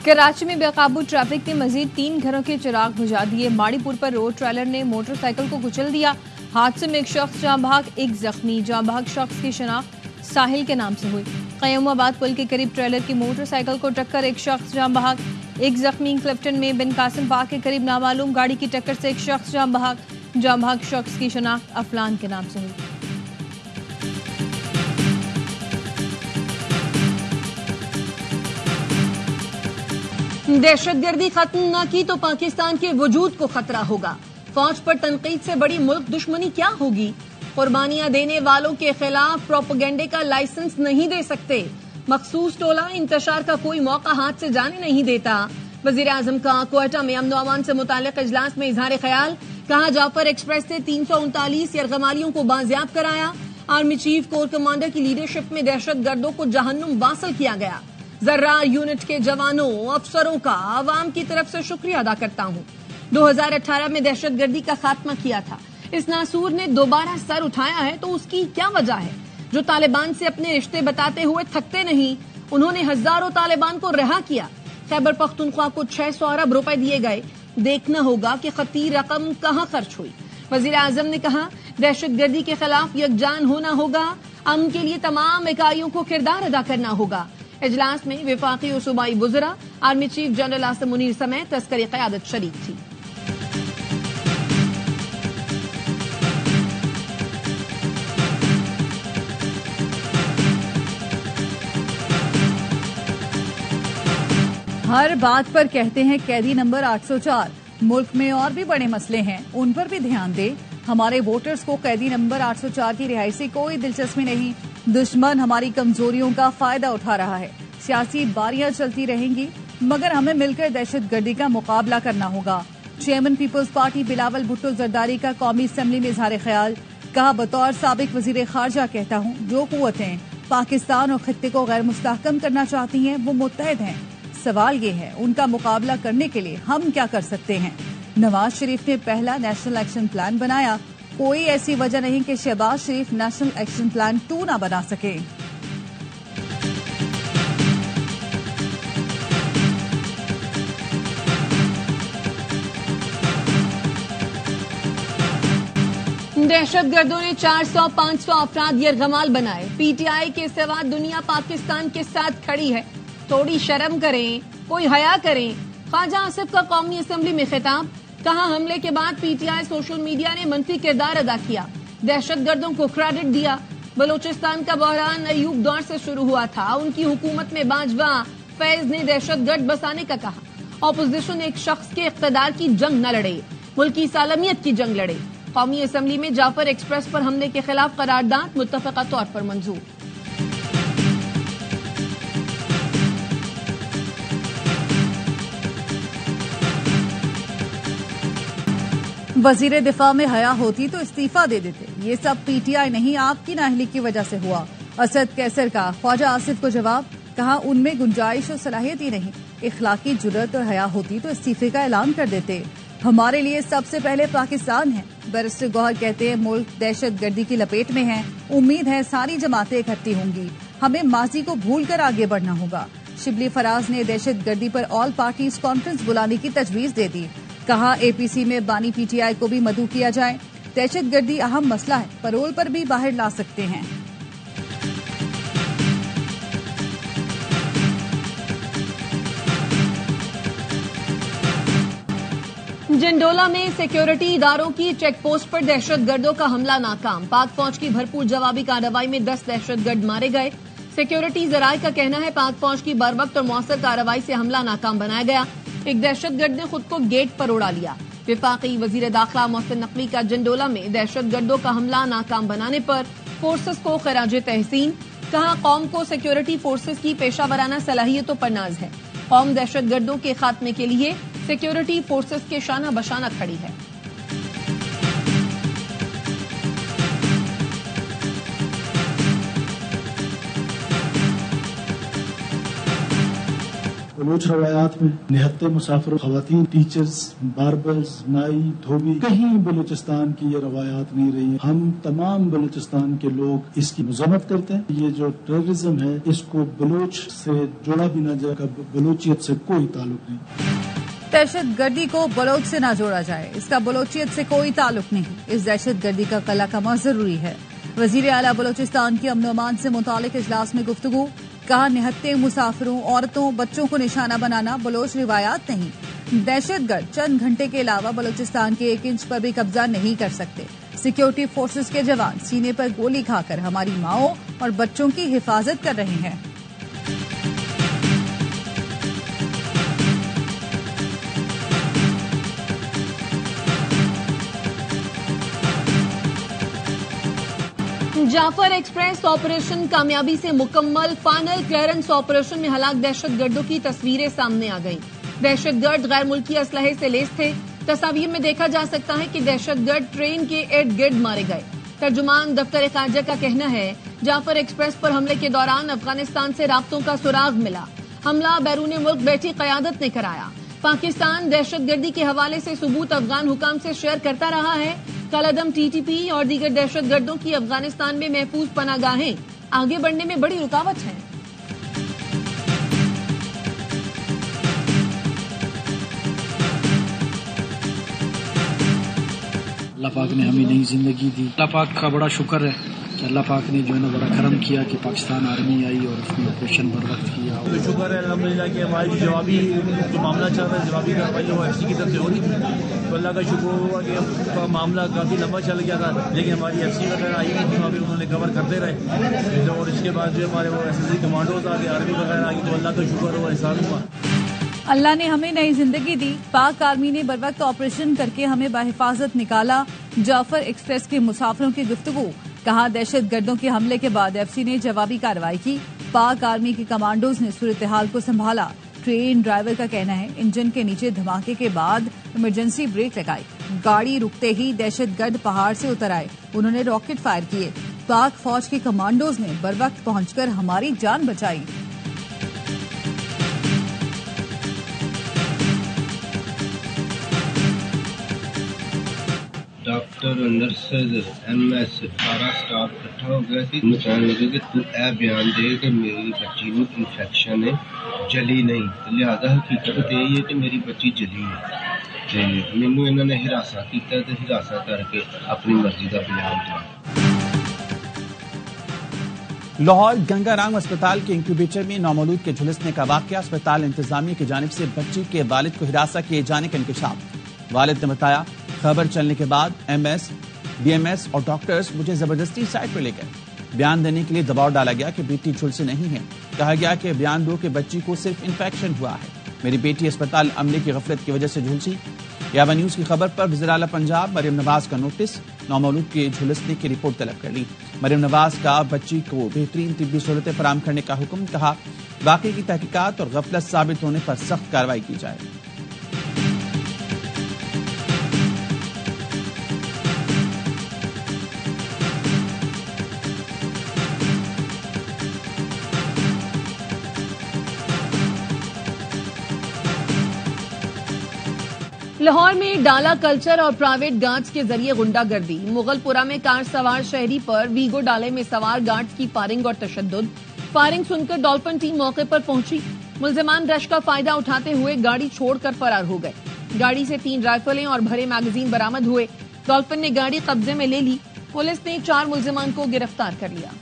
कराची में बेकाबू ट्रैफिक ने मजीद 3 घरों के चिराग बुझा दिए। माड़ीपुर पर रोड ट्रेलर ने मोटरसाइकिल को कुचल दिया। हादसे में एक शख्स जाँ बहक, एक जख्मी। जाँ बहक शख्स की शनाख्त साहिल के नाम से हुई। क़यामुबाद पुल के करीब ट्रेलर की मोटरसाइकिल को टक्कर, एक शख्स जाँ बहक, एक जख्मी। क्लिफ्टन में बिन कासिम पार्क के करीब नामालूम गाड़ी की टक्कर से एक शख्स जाँ बहक शख्स की शनाख्त अफलान के नाम से हुई। दहशतगर्दी खत्म न की तो पाकिस्तान के वजूद को खतरा होगा। फौज पर तनकीद से बड़ी मुल्क दुश्मनी क्या होगी। कुर्बानियां देने वालों के खिलाफ प्रोपेगेंडे का लाइसेंस नहीं दे सकते। मखसूस टोला इंतशार का कोई मौका हाथ से जाने नहीं देता। वजीर आजम का क्वेटा में अमन अमान से मुतालिक इजलास में इजहार ख्याल। कहा, जाफर एक्सप्रेस से 339 यरगमालियों को बाजियाब कराया। आर्मी चीफ कोर कमांडर की लीडरशिप में दहशतगर्दों को जहन्नुम वासल किया गया। जर्रार यूनिट के जवानों अफसरों का आवाम की तरफ से शुक्रिया अदा करता हूं। 2018 में दहशतगर्दी का खात्मा किया था। इस नासूर ने दोबारा सर उठाया है तो उसकी क्या वजह है। जो तालिबान से अपने रिश्ते बताते हुए थकते नहीं, उन्होंने हजारों तालिबान को रिहा किया। खैबर पख्तूनख्वा को 600 अरब रुपए दिए गए। देखना होगा कि खतीर रकम कहां खर्च हुई। वजीर आजम ने कहा, दहशतगर्दी के खिलाफ यकजान होना होगा। अमन के लिए तमाम इकाइयों को किरदार अदा करना होगा। इजलास में विफाकी और सूबाई वुज़रा, army chief general Asim Munir समेत तस्करी क़यादत शरीक थी। हर बात पर कहते हैं कैदी नंबर 804। मुल्क में और भी बड़े मसले हैं, उन पर भी ध्यान दे। हमारे वोटर्स को कैदी नंबर 804 की रिहाई से कोई दिलचस्पी नहीं। दुश्मन हमारी कमजोरियों का फायदा उठा रहा है। सियासी बारियां चलती रहेंगी, मगर हमें मिलकर दहशतगर्दी का मुकाबला करना होगा। चेयरमैन पीपल्स पार्टी बिलावल भुट्टो जरदारी का कौमी असेंबली में इजहार ख्याल। कहा, बतौर साबिक वजीर खारजा कहता हूँ, जो कुव्वतें पाकिस्तान और खित्ते को गैर मुस्तहकम करना चाहती हैं वो मुत्तहद हैं। सवाल ये है, उनका मुकाबला करने के लिए हम क्या कर सकते हैं। नवाज शरीफ ने पहला नेशनल एक्शन प्लान बनाया। कोई ऐसी वजह नहीं कि शहबाज शरीफ नेशनल एक्शन प्लान 2 ना बना सके। दहशतगर्दों ने 400-500 अफराद यरगमाल बनाए। पीटीआई के सिवा दुनिया पाकिस्तान के साथ खड़ी है। थोड़ी शर्म करें, कोई हया करें। ख्वाजा आसिफ का कौमी असेंबली में खिताब। कहा, हमले के बाद पीटीआई सोशल मीडिया ने मनफी किरदार अदा किया, दहशतगर्दों को क्रेडिट दिया। बलोचिस्तान का बहरान अयूब दौर से शुरू हुआ था। उनकी हुकूमत में बाजवा फैज ने दहशतगर्द बसाने का कहा। ऑपोजिशन एक शख्स के इख्तदार की जंग न लड़े, मुल्की सालमियत की जंग लड़े। कौमी असेंबली में जाफर एक्सप्रेस पर हमले के खिलाफ करारदाद मुत्तफका तौर पर मंजूर। वजीर दिफा में हया होती तो इस्तीफा दे देते। ये सब पीटीआई नहीं, आपकी नाअहली की वजह से हुआ। असद कैसर का ख्वाजा आसिफ को जवाब। कहा, उनमें गुंजाइश और सलाहियत ही नहीं। इखलाकी जुर्रत और हया होती तो इस्तीफे का ऐलान कर देते। हमारे लिए सबसे पहले पाकिस्तान है। बैरिस्टर गौहर कहते हैं, मुल्क दहशतगर्दी की लपेट में है। उम्मीद है सारी जमातें इकट्ठी होंगी। हमें माजी को भूलकर आगे बढ़ना होगा। शिबली फराज ने दहशतगर्दी पर ऑल पार्टीज कॉन्फ्रेंस बुलाने की तजवीज दे दी। कहा, एपीसी में बानी पीटीआई को भी मदऊ किया जाए। दहशतगर्दी अहम मसला है, परोल पर भी बाहर ला सकते हैं। जंडोला में सिक्योरिटी इदारों की चेक पोस्ट पर दहशतगर्दों का हमला नाकाम। पाक फौज की भरपूर जवाबी कार्रवाई में 10 दहशतगर्द मारे गए। सिक्योरिटी जराये का कहना है, पाक फौज की बरवक्त और मौसर कार्रवाई से हमला नाकाम बनाया गया। एक दहशतगर्द ने खुद को गेट पर उड़ा लिया। विफाकी वजीर दाखिला मोहसिन नकवी का जंडोला में दहशतगर्दों का हमला नाकाम बनाने पर फोर्सेस को खराज तहसीन। कहा, कौम को सिक्योरिटी फोर्सेस की पेशावराना सलाहियतों पर नाज है। कौम दहशतगर्दों के खात्मे के लिए सिक्योरिटी फोर्सेस के शाना बशाना खड़ी है। बलोच रवायात में निहत्ते मुसाफिर, खवातीन, टीचर्स, बार्बर्स, नाई, धोबी, कहीं बलूचिस्तान की ये रवायात नहीं रही। हम तमाम बलूचिस्तान के लोग इसकी मजम्मत करते हैं। ये जो टेररिज्म है इसको बलोच से जोड़ा भी ना जाएगा, बलोचियत से कोई ताल्लुक नहीं। दहशत गर्दी को बलोच से ना जोड़ा जाए, इसका बलोचियत से कोई ताल्लुक नहीं। इस दहशत गर्दी का कला कमा जरूरी है। वजीर आला बलोचिस्तान की अमन अमान से मुतालिक इजलास में गुफ्तगू, कहा निहत्ते मुसाफिरों, औरतों, बच्चों को निशाना बनाना बलोच रिवायात नहीं। दहशतगर्द चंद घंटे के अलावा बलोचिस्तान के 1 इंच पर भी कब्जा नहीं कर सकते। सिक्योरिटी फोर्सेस के जवान सीने पर गोली खाकर हमारी माओं और बच्चों की हिफाजत कर रहे हैं। जाफर एक्सप्रेस ऑपरेशन कामयाबी से मुकम्मल। फाइनल क्लियरेंस ऑपरेशन में हलाक दहशतगर्दों की तस्वीरें सामने आ गईं। दहशतगर्द गैर मुल्की असलहे से लैस थे। तस्वीर में देखा जा सकता है कि दहशतगर्द ट्रेन के इर्द गिर्द मारे गए। तर्जुमान दफ्तर खारजा का कहना है जाफर एक्सप्रेस पर हमले के दौरान अफगानिस्तान से राब्तों का सुराग मिला। हमला बैरून मुल्क बैठी कयादत ने कराया। पाकिस्तान दहशतगर्दी के हवाले से सबूत अफगान हुकाम से शेयर करता रहा है। कलअदम टीटीपी और दीगर दहशतगर्दों की अफगानिस्तान में महफूज पनागाहें आगे बढ़ने में बड़ी रुकावट है। अल्लाह पाक ने हमें नई जिंदगी दी। अल्लाह पाक का बड़ा शुक्र है कि अल्लाह पाक ने जो है ना बड़ा करम किया कि पाकिस्तान आर्मी आई और उसने ऑपरेशन बर वक्त किया। तो शुक्र है अल्हम्दुलिल्लाह कि हमारी जवाबी जो मामला चल रहा है, जवाबी कार्रवाई वो एफसी की तरफ से हो रही थी। तो अल्लाह का शुक्र हुआ कि मामला काफ़ी लंबा चल गया था, लेकिन हमारी एफसी वगैरह आई थी तो अभी उन्होंने कवर करते रहे। और इसके बाद जो हमारे वो एसएसजी कमांडोज आ गए, आर्मी वगैरह आ गई, तो अल्लाह का शुक्र हुआ, एहसान हुआ। अल्लाह ने हमें नई जिंदगी दी। पाक आर्मी ने बर वक्त ऑपरेशन करके हमें बाहिफाजत निकाला। जाफर एक्सप्रेस के मुसाफिरों की गुफ्तगू, कहा दहशत गर्दों के हमले के बाद एफसी ने जवाबी कार्रवाई की। पाक आर्मी के कमांडोज ने सूरत हाल को संभाला। ट्रेन ड्राइवर का कहना है इंजन के नीचे धमाके के बाद इमरजेंसी ब्रेक लगाई। गाड़ी रुकते ही दहशत गर्द पहाड़ से उतर आए। उन्होंने रॉकेट फायर किए। पाक फौज के कमांडोज ने बर वक्त पहुंचकर हमारी जान बचाई। डॉक्टर नर्सेज एमएस सारा स्टाफ इकट्ठा हो गया थी। मैं कहने लगे कि तू ए बयान दे कि मेरी बच्ची को इन्फेक्शन है, जली नहीं। लिहाजा हकीकत यही है कि मेरी बच्ची जली है। मैनू इन्होंने हिरासा किया तो हिरासा करके अपनी मर्जी का बयान दिया। लाहौर गंगाराम अस्पताल के इंक्यूबेटर में नौमौलूद के झुलसने का वाकया। अस्पताल इंतजामिया की जानिब से बच्ची के वालिद को हिरासा किए जाने का इंकशाफ। वालिद ने बताया खबर चलने के बाद एमएस, बीएमएस और डॉक्टर्स मुझे जबरदस्ती साइड पर ले गए। बयान देने के लिए दबाव डाला गया कि बेटी झुलसे नहीं है। कहा गया कि बयान दो कि बच्ची को सिर्फ इन्फेक्शन हुआ है। मेरी बेटी अस्पताल अमले की गफलत की वजह से झुलसी। यावा न्यूज की खबर पर वज़ीर आला पंजाब मरियम नवाज का नोटिस। नौमौलूद के झुलसने की रिपोर्ट तलब कर ली। मरियम नवाज का बच्ची को बेहतरीन तिब्बी सहूलतें फराहम करने का हुक्म। कहा वाकई की तहकीकात और गफलत साबित होने पर सख्त कार्रवाई की जाए। लाहौर में डाला कल्चर और प्राइवेट गार्ड्स के जरिए गुंडागर्दी। मुगलपुरा में कार सवार शहरी पर वीगो डाले में सवार गार्ड्स की फायरिंग और तशद्दुद। फायरिंग सुनकर डॉल्फिन टीम मौके पर पहुंची। मुल्जिमान रश का फायदा उठाते हुए गाड़ी छोड़कर फरार हो गए। गाड़ी से 3 राइफलें और भरे मैगजीन बरामद हुए। डॉल्फिन ने गाड़ी कब्जे में ले ली। पुलिस ने 4 मुल्जिमान को गिरफ्तार कर लिया।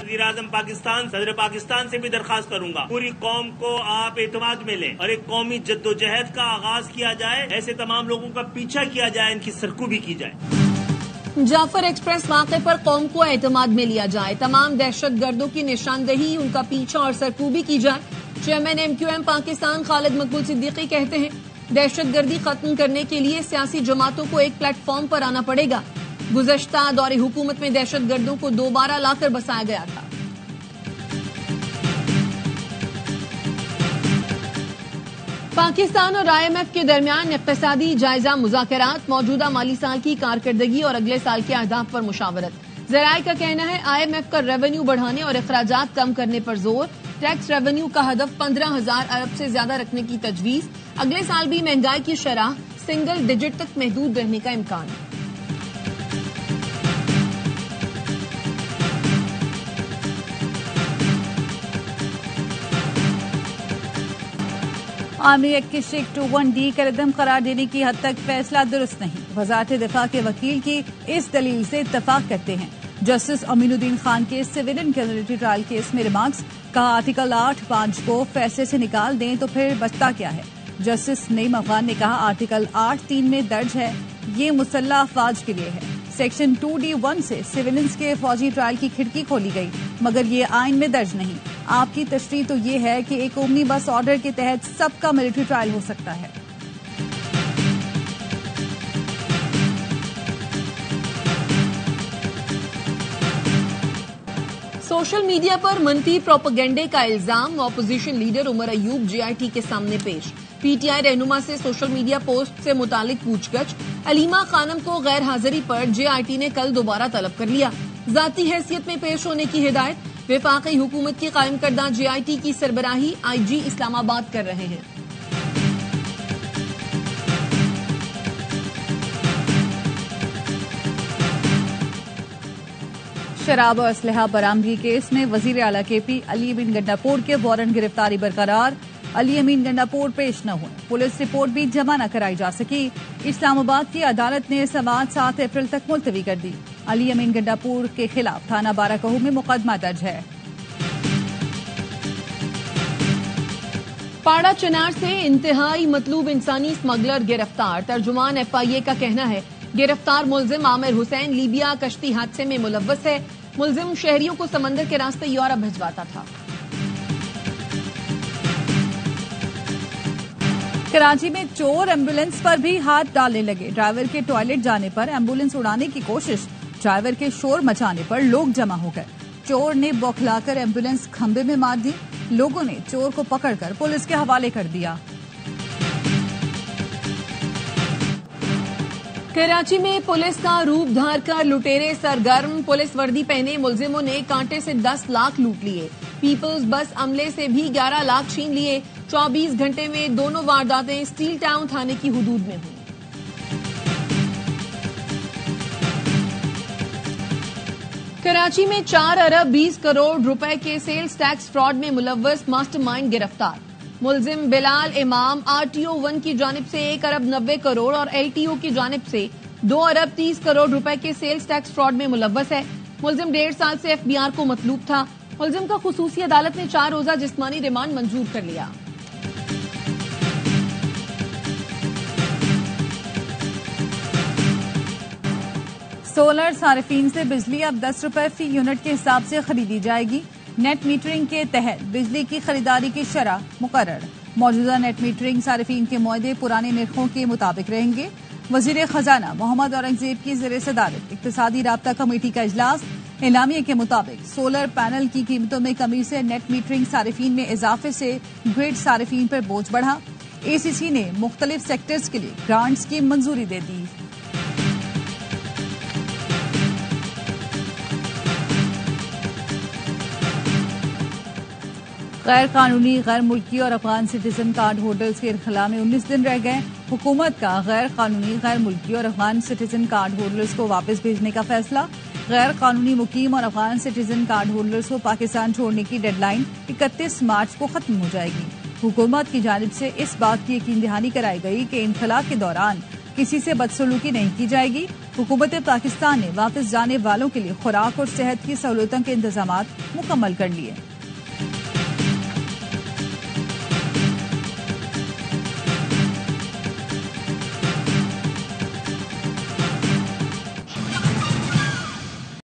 वज़ीर-ए-आज़म पाकिस्तान, सदर पाकिस्तान से भी दरखास्त करूंगा पूरी कौम को आप एतमाद में लें और एक कौमी जद्दोजहद का आगाज किया जाए। ऐसे तमाम लोगों का पीछा किया जाए, इनकी सरकूबी की जाए। जाफर एक्सप्रेस वाक़े पर कौम को एतमाद में लिया जाए। तमाम दहशतगर्दों की निशानदेही, उनका पीछा और सरकूबी की जाए। चेयरमैन MQM पाकिस्तान खालिद मकबूल सिद्दीकी कहते हैं दहशतगर्दी खत्म करने के लिए सियासी जमातों को एक प्लेटफॉर्म पर आना पड़ेगा। गुज़श्ता दौरे हुकूमत में दहशतगर्दों को दोबारा लाकर बसाया गया था। पाकिस्तान और IMF के दरमियान इक्तिसादी जायजा मुज़ाकरात, मौजूदा माली साल की कारकर्दगी और अगले साल के अहदाफ पर मुशावरत। ज़राए का कहना है IMF का रेवेन्यू बढ़ाने और अखराजात कम करने पर जोर। टैक्स रेवेन्यू का हदफ 15,000 अरब से ज्यादा रखने की तजवीज। अगले साल भी महंगाई की शरह सिंगल डिजिट तक महदूद रहने का इम्कान। आर्मी एक्ट की शिक 21D का रद्दम करार देने की हद तक फैसला दुरुस्त नहीं। वजारत दिफा के वकील की इस दलील से इत्तफाक करते हैं। जस्टिस अमीनुद्दीन खान के सिविलियन के मिलिट्री ट्रायल केस में रिमार्क्स, कहा आर्टिकल 8(5) को फैसले से निकाल दें तो फिर बचता क्या है। जस्टिस नईम अफगान ने कहा आर्टिकल 8(3) में दर्ज है, ये मुसल्लह अफवाज के लिए है। सेक्शन 2D(1) से सिविलियंस के फौजी ट्रायल की खिड़की खोली गई, मगर ये आइन में दर्ज नहीं। आपकी तशरीह तो ये है कि एक ओमनीबस ऑर्डर के तहत सबका मिलिट्री ट्रायल हो सकता है। सोशल मीडिया पर मनफी प्रोपेगेंडे का इल्जाम, opposition leader Umar Ayub JIT के सामने पेश। PTI रहनुमा से सोशल मीडिया पोस्ट से मुतालिक पूछगछ। अलीमा खानम को गैर हाजिरी पर JIT ने कल दोबारा तलब कर लिया। जाती हैसियत में पेश होने की हिदायत। वफाकी हुकूमत की कायम करदा JIT की सरबराही IG इस्लामाबाद कर रहे हैं। शराब और असलहा बरामदगी केस में वजीर आला KP अली अमीन गंडापुर के वारंट गिरफ्तारी बरकरार। अली अमीन गंडापुर पेश न हुए, पुलिस रिपोर्ट भी जमा न कराई जा सकी। इस्लामाबाद की अदालत ने समाअत 7 अप्रैल तक मुलतवी कर दी। अली अमीन गंडापुर के खिलाफ थाना बाराकहू में मुकदमा दर्ज है। पाड़ा चनार से इंतहाई मतलूब इंसानी स्मगलर गिरफ्तार। तर्जुमान FIA का कहना है गिरफ्तार मुलजिम आमिर हुसैन लीबिया कश्ती हादसे में मुलव्वस है। मुलजिम शहरियों को समंदर के रास्ते यूरोप भिजवाता था। कराची में चोर एम्बुलेंस पर भी हाथ डालने लगे। ड्राइवर के टॉयलेट जाने पर एम्बुलेंस उड़ाने की कोशिश, ड्राइवर के शोर मचाने पर लोग जमा हो गए। चोर ने बौखलाकर एम्बुलेंस खंबे में मार दी। लोगों ने चोर को पकड़कर पुलिस के हवाले कर दिया। कराची में पुलिस का रूप धारकर लुटेरे सरगर्म। पुलिस वर्दी पहने मुलजिमों ने कांटे से 10 लाख लूट लिए। पीपल्स बस अमले से भी 11 लाख छीन लिए। 24 घंटे में दोनों वारदातें स्टील टाउन थाने की हुदूद में हुई। कराची में 4 अरब 20 करोड़ रुपए के सेल्स टैक्स फ्रॉड में मुलव्वस मास्टरमाइंड गिरफ्तार। मुलजिम बिलाल इमाम RTO 1 की जानिब से 1 अरब 90 करोड़ और LTO की जानिब से 2 अरब 30 करोड़ रुपए के सेल्स टैक्स फ्रॉड में मुलव्वस है। मुलजिम 1.5 साल से FBR को मतलूब था। मुलजिम का खुसूसी अदालत ने 4 रोजा जिस्मानी रिमांड मंजूर कर लिया। सोलर सार्फिन से बिजली अब 10 रुपए फी यूनिट के हिसाब से खरीदी जाएगी। नेट मीटरिंग के तहत बिजली की खरीदारी की शरह मुकर्रर। मौजूदा नेट मीटरिंग सार्फिन के मुआहदे पुराने निर्खों के मुताबिक रहेंगे। वजीर खजाना मोहम्मद औरंगजेब की ज़ेर सदारत इक्तिसादी राब्ता कमेटी का इजलास। एलामिया के मुताबिक सोलर पैनल की कीमतों में कमी से नेट मीटरिंग सार्फिन में इजाफे से ग्रिड सार्फिन पर बोझ बढ़ा। ACC ने मुख्तलिफ सेक्टर्स के लिए ग्रांट्स की मंजूरी दे दी। गैर कानूनी, गैर मुल्की और अफगान सिटीजन कार्ड होल्डर्स के इनखला में 19 दिन रह गए। हुकूमत का गैर कानूनी, गैर मुल्की और अफगान सिटीजन कार्ड होल्डर्स को वापस भेजने का फैसला। गैर कानूनी मुकीम और अफगान सिटीजन कार्ड होल्डर्स को पाकिस्तान छोड़ने की डेडलाइन 31 मार्च को खत्म हो जाएगी। हुकूमत की जानिब से इस बात की यकीन दहानी कराई गई कि इनखला के दौरान किसी से बदसलूकी नहीं की जाएगी। हुकूमत पाकिस्तान ने वापस जाने वालों के लिए खुराक और सेहत की सहूलतों के इंतजाम मुकम्मल कर लिए।